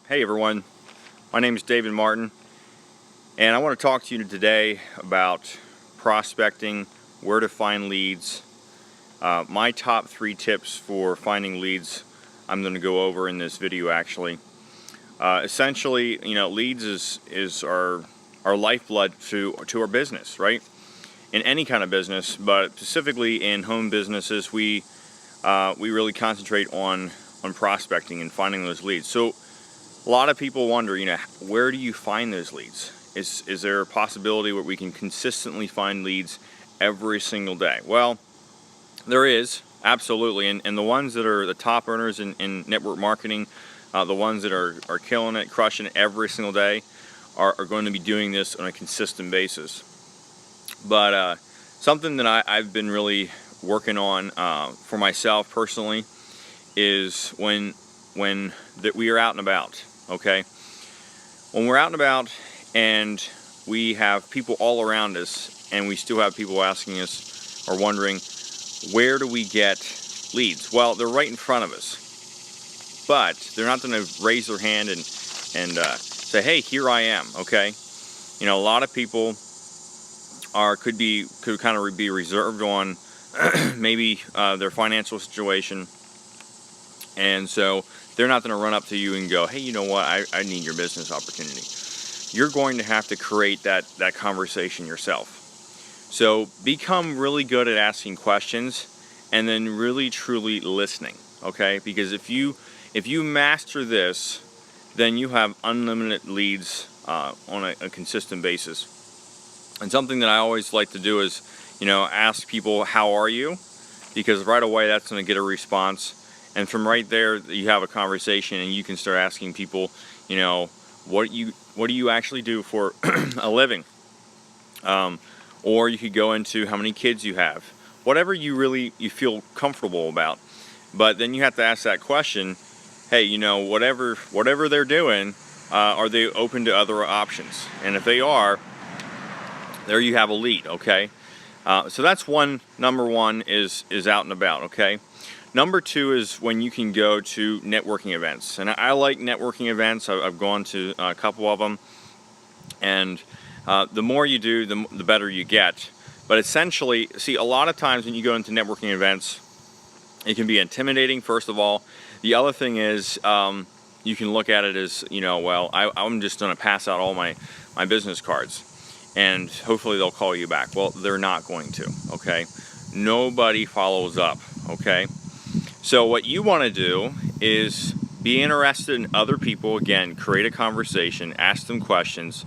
Hey everyone, my name is David Martin, and I want to talk to you today about prospecting, where to find leads. My top 3 tips for finding leads I'm going to go over in this video actually. Essentially, leads is our lifeblood to our business, right? In any kind of business, but specifically in home businesses, we really concentrate on prospecting and finding those leads. So a lot of people wonder, where do you find those leads? Is there a possibility where we can consistently find leads every single day? Well, there is, absolutely. And the ones that are the top earners in network marketing, the ones that are killing it, crushing it every single day, are going to be doing this on a consistent basis. But something that I've been really working on for myself personally is when we are out and about. Okay, when we're out and about and we have people all around us and we still have people asking us or wondering, where do we get leads? Well, they're right in front of us, but they're not going to raise their hand and say, hey, here I am. Okay, a lot of people could kind of be reserved on maybe their financial situation, and so they're not going to run up to you and go, hey, you know what, I need your business opportunity. You're going to have to create that conversation yourself. So become really good at asking questions and then really truly listening, okay? Because if you master this, then you have unlimited leads on a consistent basis. And something that I always like to do is, ask people, how are you? Because right away that's going to get a response. And from right there, you have a conversation, and you can start asking people, what do you actually do for a living? Or you could go into how many kids you have, whatever you feel comfortable about. But then you have to ask that question, hey, whatever they're doing, are they open to other options? And if they are, there you have a lead, okay? So that's number one is out and about, okay? Number 2 is when you can go to networking events. And I like networking events. I've gone to a couple of them. And the more you do, the better you get. But essentially, see, a lot of times when you go into networking events, it can be intimidating, first of all. The other thing is you can look at it as, well, I'm just going to pass out all my business cards. And hopefully they'll call you back. Well, they're not going to, okay? Nobody follows up, okay? So what you want to do is be interested in other people. Again, create a conversation, ask them questions,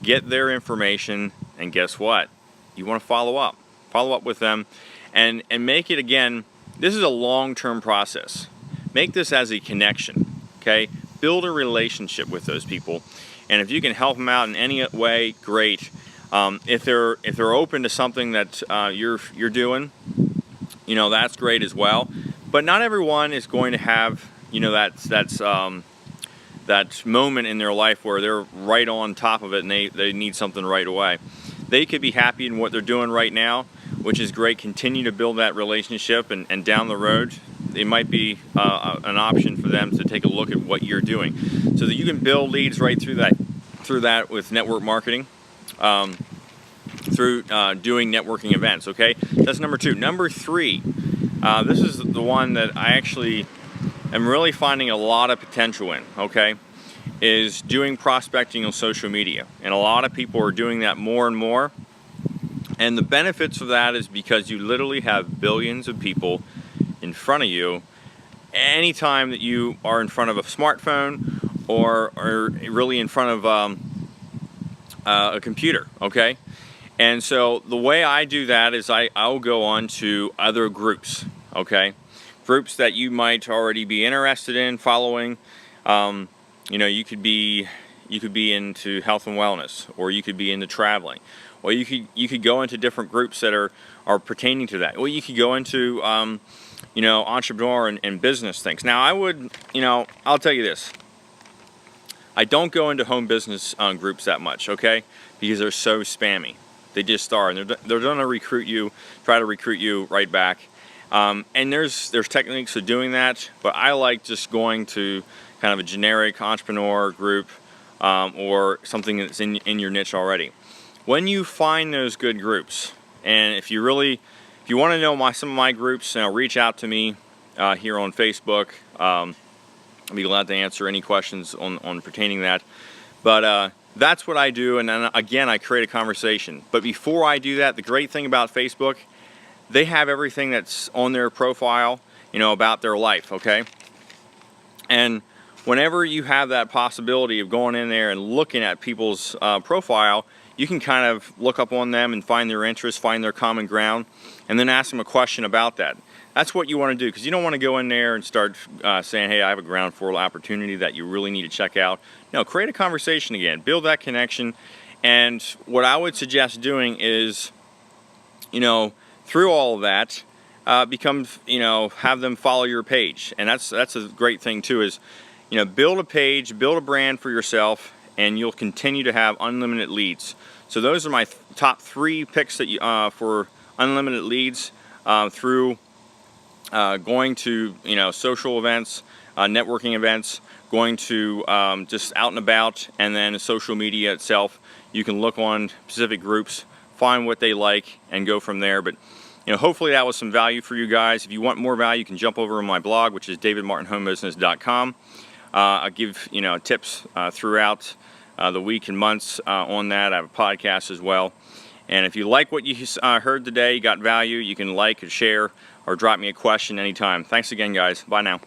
get their information, and guess what? You want to follow up with them, and make it, again, this is a long-term process. Make this as a connection, okay? Build a relationship with those people, and if you can help them out in any way, great. If they're open to something that you're doing, that's great as well. But not everyone is going to have, that moment in their life where they're right on top of it and they need something right away. They could be happy in what they're doing right now, which is great. Continue to build that relationship, and down the road, it might be an option for them to take a look at what you're doing, so that you can build leads right through that with network marketing, through doing networking events. Okay, that's number 2. Number 3. This is the one that I actually am really finding a lot of potential in, okay, is doing prospecting on social media. And a lot of people are doing that more and more. And the benefits of that is because you literally have billions of people in front of you anytime that you are in front of a smartphone or really in front of a computer, okay? And so the way I do that is I'll go on to other groups, okay? Groups that you might already be interested in following. You could be into health and wellness, or you could be into traveling, or you could go into different groups that are pertaining to that. Or you could go into entrepreneur and business things. Now I'll tell you this. I don't go into home business groups that much, okay? Because they're so spammy. They just are, and they're going to try to recruit you right back. And there's techniques of doing that, but I like just going to kind of a generic entrepreneur group, or something that's in your niche already. When you find those good groups, and if you want to know some of my groups, reach out to me here on Facebook. I'll be glad to answer any questions on pertaining that. But that's what I do, and then again, I create a conversation. But before I do that, the great thing about Facebook, they have everything that's on their profile, about their life, okay? And whenever you have that possibility of going in there and looking at people's profile, you can kind of look up on them and find their interests, find their common ground, and then ask them a question about that. That's what you want to do, because you don't want to go in there and start saying, hey, I have a ground floor opportunity that you really need to check out. No, create a conversation again, build that connection. And what I would suggest doing is, through all of that, have them follow your page. And that's a great thing too, is, build a page, build a brand for yourself, and you'll continue to have unlimited leads. So those are my top 3 picks that for unlimited leads through going to social events, networking events, going to just out and about, and then social media itself. You can look on specific groups, find what they like, and go from there. But hopefully that was some value for you guys. If you want more value, you can jump over on my blog, which is davidmartinhomebusiness.com. I give tips throughout the week and months on that. I have a podcast as well. And if you like what you heard today, you got value, you can like and share or drop me a question anytime. Thanks again, guys. Bye now.